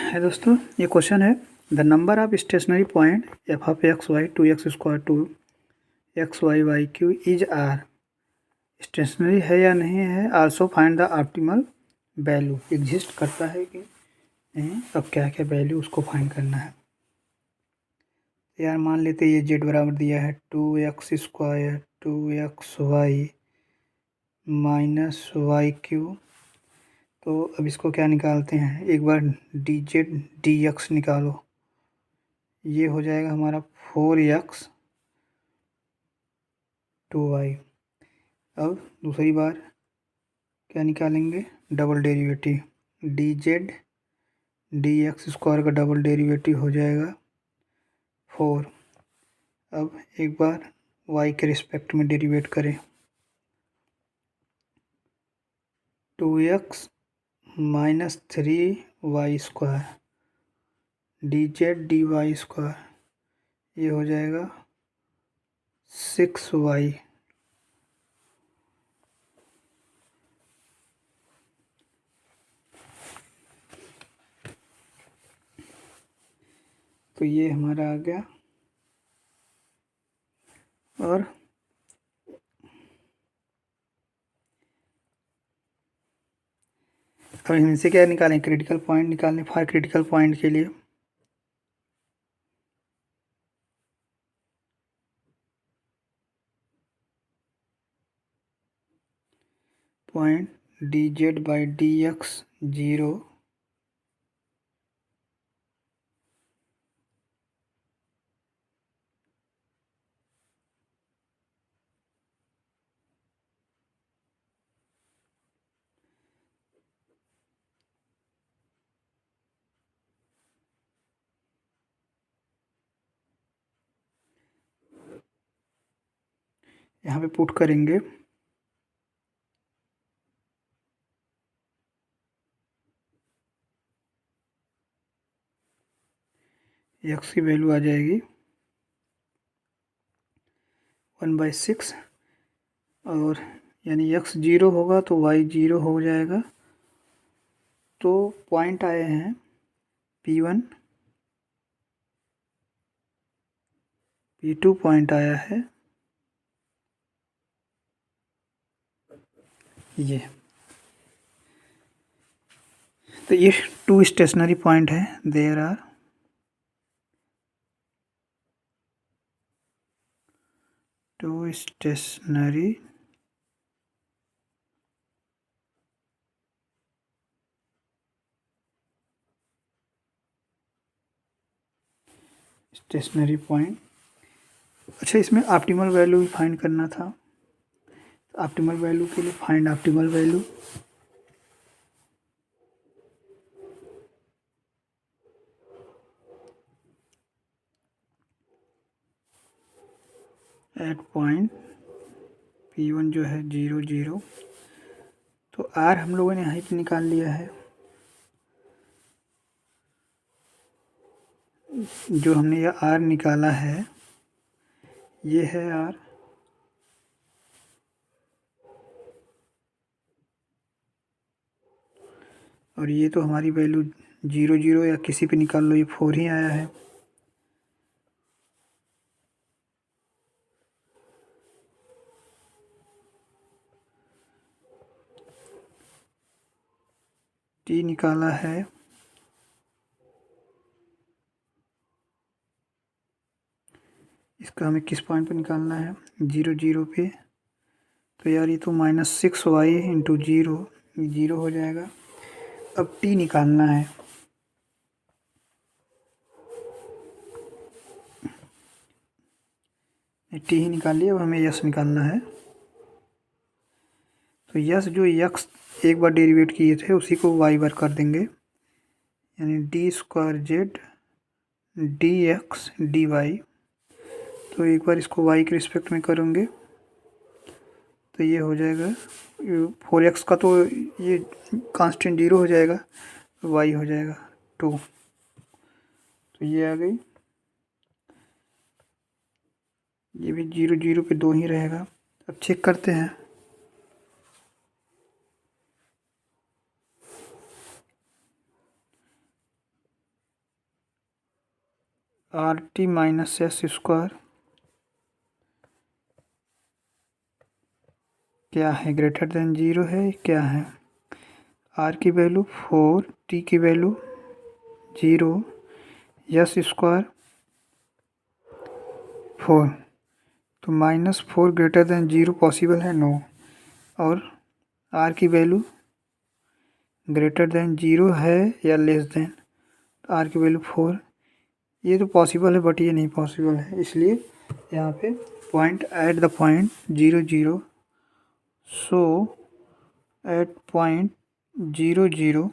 है दोस्तों, ये क्वेश्चन है the number of stationary point F of X Y two X square two X Y Y Q is are stationary है या नहीं है। Also find the optimal value, exist करता है कि नहीं, अब क्या क्या वैल्यू उसको फाइंड करना है। यार मान लेते ये जेड बराबर दिया है 2x² 2xy minus Y Q. तो अब इसको क्या निकालते हैं, एक बार डी जेड डी एक्स निकालो, ये हो जाएगा हमारा 4x 2y। अब दूसरी बार क्या निकालेंगे, double derivative D Z D X square का डबल डेरिवेटिव हो जाएगा 4। अब एक बार y के रिस्पेक्ट में डेरिवेट करें, 2x minus 3y² D Z D Y square, ये हो जाएगा 6y। तो ये हमारा आ गया। और अब इनसे क्या निकालें, क्रिटिकल पॉइंट निकालने। फॉर क्रिटिकल पॉइंट के लिए point D Z by D x 0 यहाँ पे पुट करेंगे। एक्स की वैल्यू आ जाएगी 1/6 और यानी एक्स 0 होगा तो वाई 0 हो जाएगा। तो पॉइंट आए हैं P1 P2 पॉइंट आया है ये। तो ये 2 स्टेशनरी पॉइंट है, देयर आर 2 स्टेशनरी पॉइंट। अच्छा, इसमें ऑप्टिमल वैल्यू भी फाइंड करना था। ऑप्टिमल वैल्यू के लिए find optimal value, at point P1 जो है 0 0। तो R हम लोगों ने यहाँ पे निकाल लिया है, जो हमने यह R निकाला है ये है R। और ये तो हमारी वैल्यू 0 0 या किसी पे निकाल लो, ये 4 ही आया है। T निकाला है इसका, हमें किस पॉइंट पे निकालना है, 0 0 पे। तो यार ये तो -6y इंटू 0 0 हो जाएगा। अब T निकालना है, T ही निकाल लिया। अब हमें यस निकालना है। तो यस जो यक्स एक बार डेरिवेट किए थे उसी को वाई बार कर देंगे, यानी d² dx dy। तो एक बार इसको y के रिस्पेक्ट में करेंगे तो ये हो जाएगा 4x का, तो ये कांस्टेंट 0 हो जाएगा, y हो जाएगा 2। तो ये आ गई, ये भी 0 0 पे 2 ही रहेगा। अब चेक करते हैं। Are T minus S square क्या है, ग्रेटर देन 0 है, क्या है? आर की वैल्यू 4, टी की वैल्यू 0, एस स्क्वायर 4, तो -4 ग्रेटर देन 0 पॉसिबल है? नो। और आर की वैल्यू ग्रेटर देन 0 है या लेस देन, आर की वैल्यू 4, ये तो पॉसिबल है बट ये नहीं पॉसिबल है, इसलिए यहाँ पे point at the point 0 0, so at point 0 0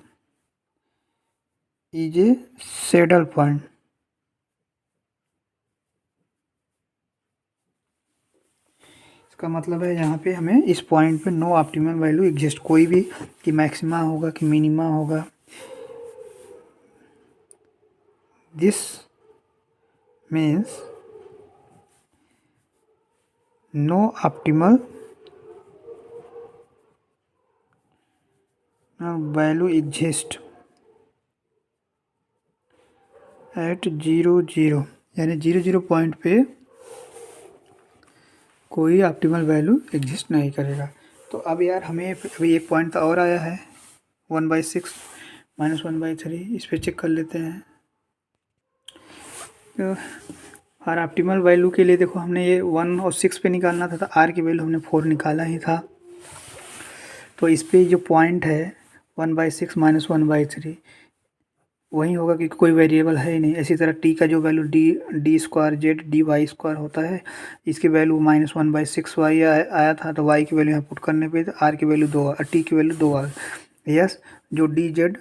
is a saddle point. इसका मतलब है यहाँ पे हमें इस पॉइंट पे नो ऑप्टिमल वैल्यू एग्जिस्ट, कोई भी कि मैक्सिमा होगा कि मिनिमा होगा, this means no optimal value exist at 0 0, यानी 0 0 पॉइंट पे कोई ऑप्टिमल वैल्यू एग्जिस्ट नहीं करेगा। तो अब यार हमें अभी एक पॉइंट तो और आया है 1/6 -1/3, इस पर चेक कर लेते हैं। तो हर ऑप्टिमल वैल्यू के लिए देखो हमने ये 1 और 6 पे निकालना था, तो आर की वैल्यू हमने 4 निकाला ही था, तो इस पर जो पॉइंट है 1/6 -1/3 वही होगा क्योंकि कोई वेरिएबल है ही नहीं। इसी तरह टी का जो value D square Z D Y square होता है, इसकी वैल्यू -1/6 वाई आया था, तो वाई की वैल्यू यहाँ पुट करने पे आर की वैल्यू 2 टी की वैल्यू 2 आ। यस, जो D Z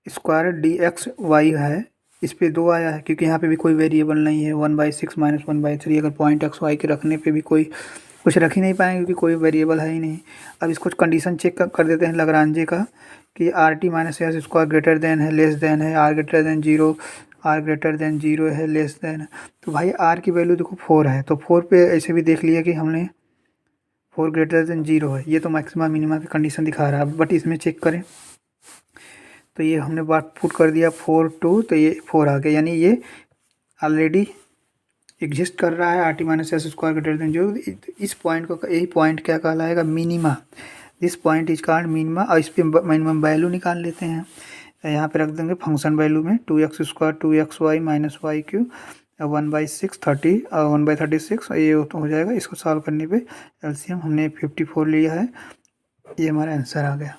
square D X Y है इस पे 2 आया है क्योंकि यहाँ पे भी कोई वेरिएबल नहीं है। 1/6 -1/3 अगर पॉइंट एक्स वाई के रखने पे भी कोई कुछ रख ही नहीं पाएंगे क्योंकि कोई वेरिएबल है ही नहीं। अब इसको कंडीशन चेक कर देते हैं लग्रांजे का कि R T minus S square greater than है लेस देन है, R greater than 0, R greater than 0 है लेस देन है। तो भाई आर की वैल्यू देखो 4 है, तो 4 पे ऐसे भी देख लिया कि हमने 4 ग्रेटर देन 0 है, ये तो मैक्सिमम मिनिमम की कंडीशन दिखा रहा है। बट इसमें चेक करें तो ये हमने बात पुट कर दिया 4 2, तो ये 4 आ गया, यानी ये ऑलरेडी एग्जिस्ट कर रहा है are T minus S square greater than 0। इस पॉइंट को, यही पॉइंट क्या कहलाएगा, minima. This point is called minima. और इस पर मिनिमम वैल्यू निकाल लेते हैं, यहाँ पे रख देंगे फंक्शन वैल्यू में 2x square 2xy minus Y Q 1/6 30 और 1/36, ये हो जाएगा। इसको सॉल्व करने पे एलसीएम हमने 54 लिया है, ये हमारा आंसर आ गया।